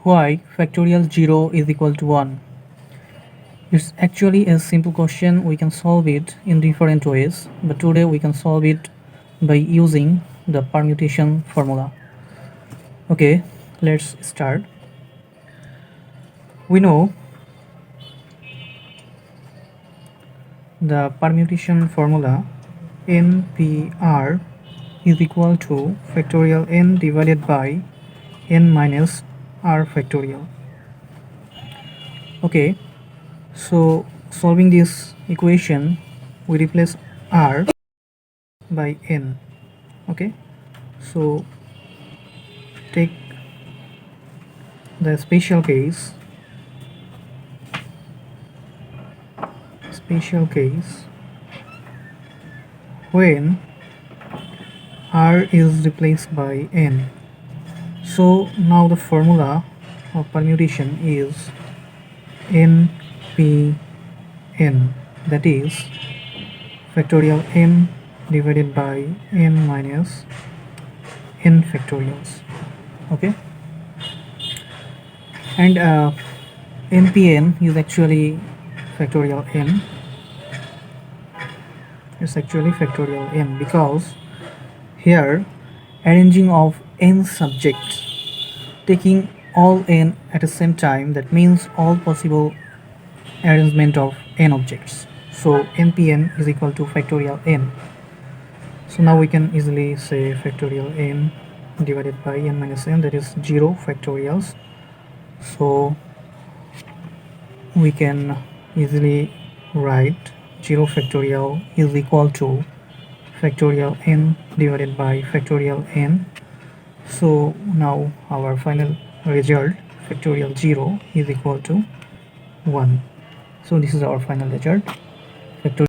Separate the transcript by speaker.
Speaker 1: Why factorial 0 is equal to 1? It's actually a simple question. We can solve it in different ways, but today we can solve it by using the permutation formula. Okay, let's start. We know the permutation formula NPR is equal to factorial n divided by n minus r factorial. Okay, so solving this equation, we replace r by n. Okay, so take the special case when r is replaced by n. So now the formula of permutation is npn, that is factorial n divided by n minus n factorials. Okay, and npn is actually factorial n. It's actually factorial n because here arranging of n subjects, taking all n at the same time, that means all possible arrangement of n objects. So npn is equal to factorial n. So now we can easily say factorial n divided by n minus n, that is 0 factorials. So we can easily write 0 factorial is equal to factorial n divided by factorial n. So now our final result, factorial 0 is equal to 1. So this is our final result, factorial